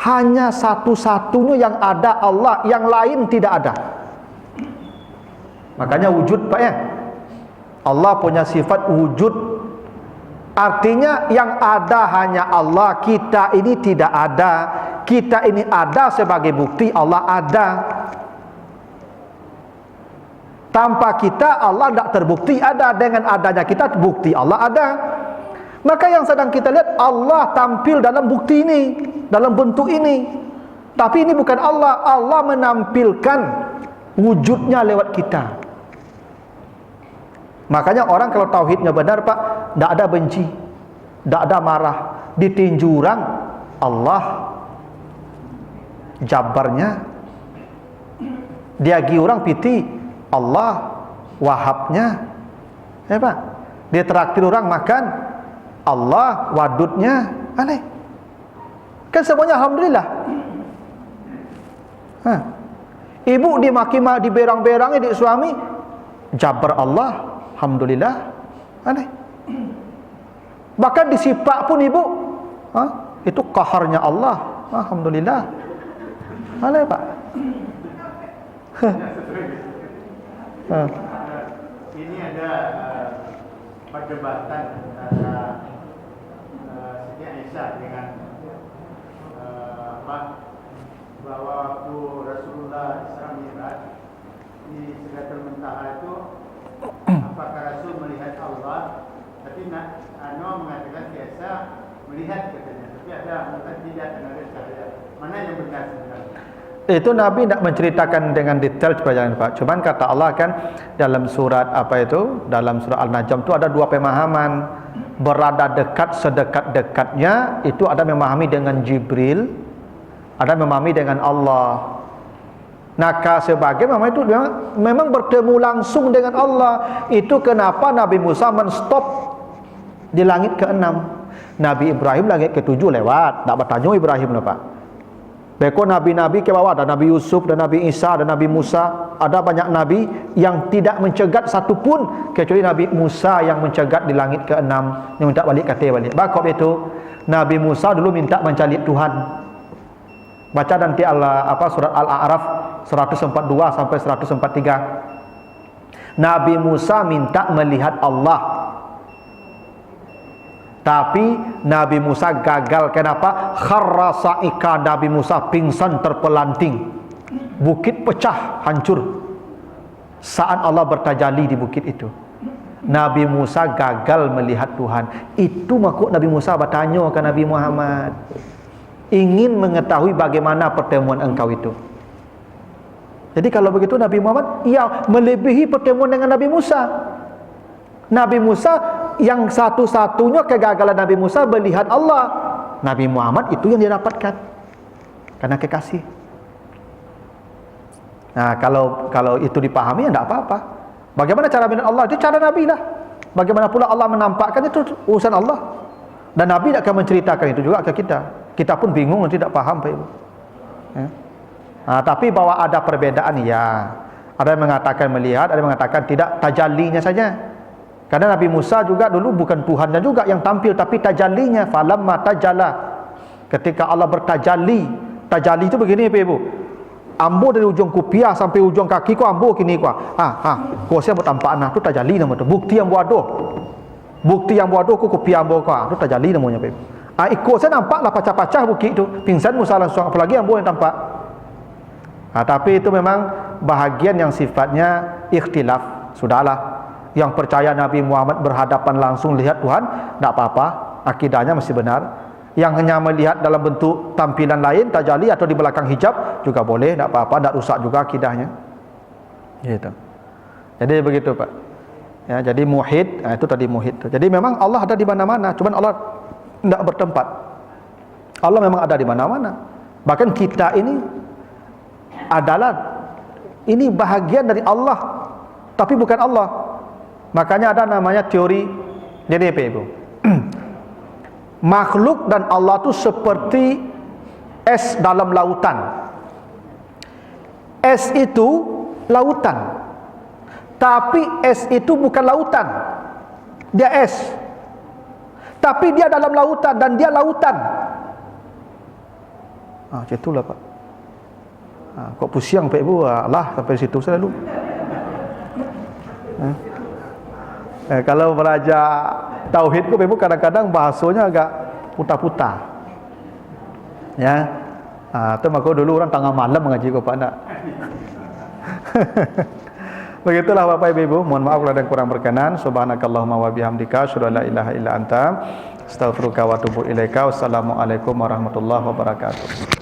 hanya satu-satunya yang ada Allah, yang lain tidak ada. Makanya wujud Pak ya. Allah punya sifat wujud. Artinya yang ada hanya Allah, kita ini tidak ada. Kita ini ada sebagai bukti Allah ada. Tanpa kita Allah tidak terbukti ada. Dengan adanya kita bukti Allah ada. Maka yang sedang kita lihat, Allah tampil dalam bukti ini, dalam bentuk ini. Tapi ini bukan Allah. Allah menampilkan wujudnya lewat kita. Makanya orang kalau tauhidnya benar Pak, tidak ada benci, tidak ada marah. Ditinju orang, Allah jabarnya. Diagi orang piti, Allah wahabnya. Ya Pak, dia traktir orang makan, Allah wadudnya. Aneh. Kan semuanya alhamdulillah. Ibu dimaki-maki, diberang-berangi di suami, jabar Allah, alhamdulillah. Aneh. Bahkan disipak pun ibu, itu qaharnya Allah, alhamdulillah. Aneh Pak. Ini ada perdebatan antara Siti Aisyah dengan bahwa waktu Rasulullah Isra Mi'raj di Sidratul Muntaha itu, apakah Rasul melihat Allah? Tapi mengatakan biasa melihat katanya, tapi ada mengatakan tidak, dan ada cahaya. Mana yang benar sebenarnya? Itu Nabi tidak menceritakan dengan detail sepanjang Pak. Cuman kata Allah kan dalam surat apa itu, dalam surat Al-Najm itu ada dua pemahaman. Berada dekat sedekat-dekatnya itu ada memahami dengan Jibril, ada memahami dengan Allah. Naka sebagai memang itu memang bertemu langsung dengan Allah. Itu kenapa Nabi Musa menstop di langit ke-6. Nabi Ibrahim langit ke-7 lewat, tak bertanya Ibrahim lah Pak. Beko nabi-nabi ke bawah, ada Nabi Yusuf, dan Nabi Isa, dan Nabi Musa. Ada banyak nabi yang tidak mencegat satu pun, kecuali Nabi Musa yang mencegat di langit ke-6, yang minta balik kata balik. Bakop itu Nabi Musa dulu minta mencari Tuhan. Baca nanti surat Al-A'raf 142 sampai 143. Nabi Musa minta melihat Allah. Tapi Nabi Musa gagal. Kenapa? Kharra sa'ika, Nabi Musa pingsan terpelanting. Bukit pecah, hancur. Saat Allah bertajalli di bukit itu, Nabi Musa gagal melihat Tuhan. Itu makuk Nabi Musa bertanya ke Nabi Muhammad, ingin mengetahui bagaimana pertemuan engkau itu. Jadi kalau begitu Nabi Muhammad melebihi pertemuan dengan Nabi Musa. Nabi Musa yang satu-satunya kegagalan Nabi Musa melihat Allah. Nabi Muhammad itu yang dia dapatkan karena kekasih. Nah, kalau itu dipahami ya tidak apa-apa. Bagaimana cara melihat Allah? Itu cara Nabi lah. Bagaimana pula Allah menampakkan, itu urusan Allah. Dan Nabi akan menceritakan itu juga ke kita. Kita pun bingung, tidak paham Pak Ibu. Ya. Nah, tapi bahwa ada perbedaan, ya. Ada yang mengatakan melihat, ada yang mengatakan tidak, tajallinya saja. Karena Nabi Musa juga dulu bukan Tuhannya juga yang tampil, tapi tajallinya. Falamma tajalla, ketika Allah bertajalli. Tajalli itu begini Pak Ibu, ambo dari ujung kupiah sampai ujung kaki ko ambo kini ko. Ko saya bertampak nah, itu tajalli nama tu. Bukti yang bodoh. Bukti yang bodoh ko kupiah ambo ko. Itu tajalli namanya Pak Ibu. Ikut saya nampaklah pacah-pacah bukit itu. Pingsan Musa langsung, apalagi ambo yang tampak. Tapi itu memang bahagian yang sifatnya ikhtilaf. Sudahlah. Yang percaya Nabi Muhammad berhadapan langsung lihat Tuhan, tidak apa-apa, akidahnya masih benar. Yang hanya melihat dalam bentuk tampilan lain, tajalli atau di belakang hijab juga boleh, tidak apa-apa, tidak rusak juga akidahnya. Gitu. Jadi begitu Pak. Ya, jadi muhid, itu tadi muhid. Jadi memang Allah ada di mana-mana, cuman Allah tidak bertempat. Allah memang ada di mana-mana. Bahkan kita ini adalah bahagian dari Allah, tapi bukan Allah. Makanya ada namanya teori, jadi apa Ibu? Makhluk dan Allah itu seperti es dalam lautan. Es itu lautan, tapi es itu bukan lautan. Dia es, tapi dia dalam lautan dan dia lautan. Macam itulah Pak. Kok pusing Pak Ibu? Lah sampai situ saya dulu. Kalau belajar tauhid Pak Ibu kadang-kadang bahasanya agak putar-putar. Ya. Tu maka dulu orang tengah malam mengaji kau Pak nak. Begitulah Bapak Ibu, mohon maaf kalau ada yang kurang berkenan. Subhanakallahumma wa bihamdika asyhadu an la ilaha illa anta astaghfiruka wa atubu ilaika. Wassalamualaikum warahmatullahi wabarakatuh.